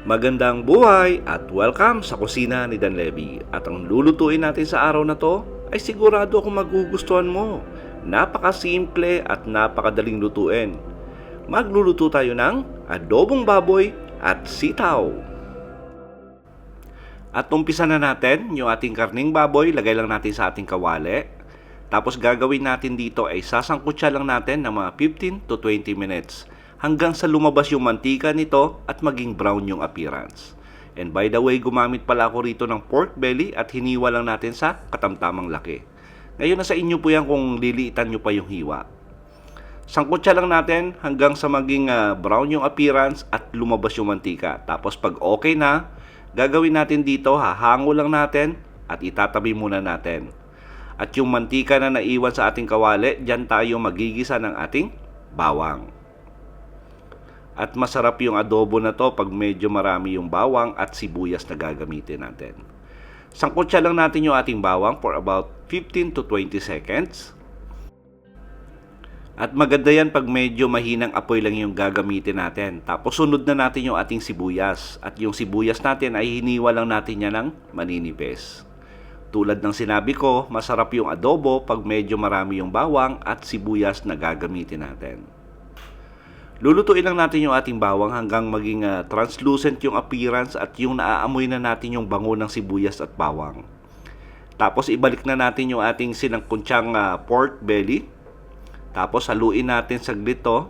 Magandang buhay at welcome sa kusina ni Dan Levy. At ang lulutuin natin sa araw na to ay sigurado akong magugustuhan mo. Napakasimple at napakadaling lutuin. Magluluto tayo ng adobong baboy at sitaw. At umpisa na natin yung ating karning baboy, lagay lang natin sa ating kawali. Tapos gagawin natin dito ay sasangkutsa lang natin ng mga 15 to 20 minutes. Hanggang sa lumabas yung mantika nito at maging brown yung appearance. And by the way, gumamit pala ako rito ng pork belly at hiniwa lang natin sa katamtamang laki. Ngayon nasa inyo po yan kung liliitan nyo pa yung hiwa. Sangkutsa lang natin hanggang sa maging brown yung appearance at lumabas yung mantika. Tapos pag okay na, gagawin natin dito, hahango lang natin at itatabi muna natin. At yung mantika na naiwan sa ating kawali, dyan tayo magigisa ng ating bawang. At masarap yung adobo na to pag medyo marami yung bawang at sibuyas na gagamitin natin. Sangkutsa lang natin yung ating bawang for about 15 to 20 seconds. At maganda yan pag medyo mahinang apoy lang yung gagamitin natin. Tapos sunod na natin yung ating sibuyas. At yung sibuyas natin ay hiniwa lang natin yan ng maninipis. Tulad ng sinabi ko, masarap yung adobo pag medyo marami yung bawang at sibuyas na gagamitin natin. Lulutuin lang natin yung ating bawang hanggang maging translucent yung appearance at yung naaamoy na natin yung bango ng sibuyas at bawang. Tapos ibalik na natin yung ating sinangkuntsang pork belly. Tapos haluin natin saglit to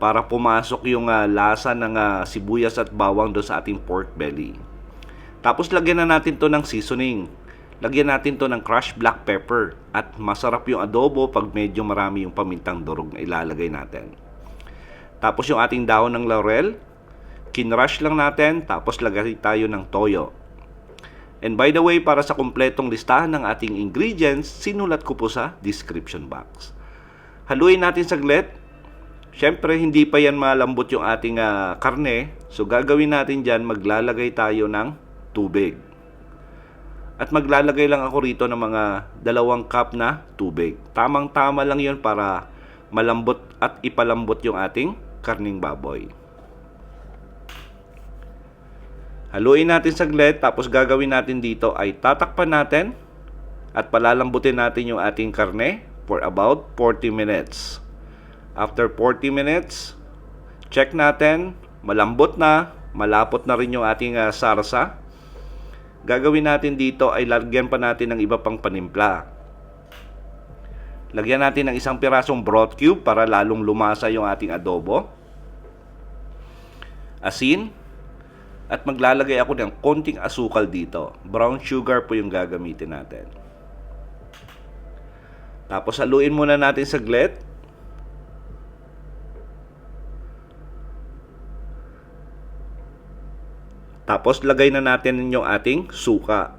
para pumasok yung lasa ng sibuyas at bawang doon sa ating pork belly. Tapos lagyan na natin to ng seasoning. Lagyan natin to ng crushed black pepper at masarap yung adobo pag medyo marami yung pamintang durog na ilalagay natin. Tapos yung ating dahon ng laurel, kinrush lang natin, tapos lagay tayo ng toyo. And by the way, para sa kumpletong listahan ng ating ingredients, sinulat ko po sa description box. Haluin natin saglit. Siyempre, hindi pa yan malambot yung ating karne. So gagawin natin dyan, maglalagay tayo ng tubig. At maglalagay lang ako rito ng mga 2 cup na tubig. Tamang-tama lang yun para malambot at ipalambot yung ating karning baboy. Haluin natin saglit, tapos gagawin natin dito ay tatakpan natin at palalambutin natin yung ating karne for about 40 minutes. After 40 minutes, check natin, malambot na, malapot na rin yung ating sarsa. Gagawin natin dito ay lagyan pa natin ng iba pang panimpla. Lagyan natin ng 1 pirasong broth cube para lalong lumasa yung ating adobo. Asin. At maglalagay ako ng konting asukal dito. Brown sugar po yung gagamitin natin. Tapos haluin muna natin saglit. Tapos lagay na natin yung ating suka.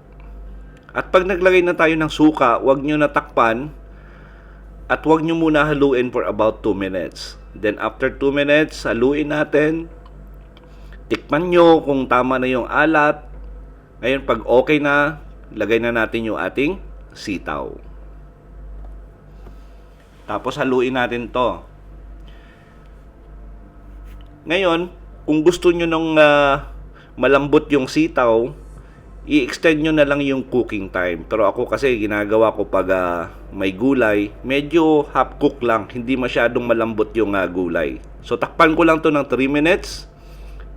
At pag naglagay na tayo ng suka, huwag nyo natakpan. At huwag nyo muna haluin for about 2 minutes. Then after 2 minutes, haluin natin. Tikman nyo kung tama na yung alat. Ngayon pag okay na, lagay na natin yung ating sitaw. Tapos haluin natin to. Ngayon, kung gusto nyo nung malambot yung sitaw, i-extend nyo na lang yung cooking time. Pero ako kasi ginagawa ko pag may gulay, medyo half cook lang, hindi masyadong malambot yung gulay. So takpan ko lang to ng 3 minutes.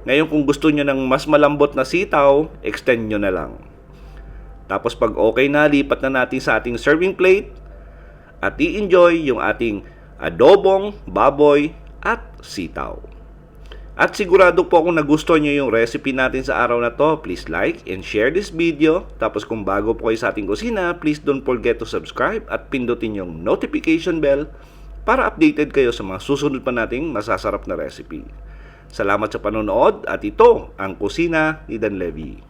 Ngayon kung gusto nyo ng mas malambot na sitaw, extend nyo na lang. Tapos pag okay na, lipat na natin sa ating serving plate at i-enjoy yung ating adobong baboy at sitaw. At sigurado po kung nagustuhan nyo yung recipe natin sa araw na to, please like and share this video. Tapos kung bago po kayo sa ating kusina, please don't forget to subscribe at pindutin yung notification bell para updated kayo sa mga susunod pa nating masasarap na recipe. Salamat sa panonood at ito ang kusina ni Dan Levy.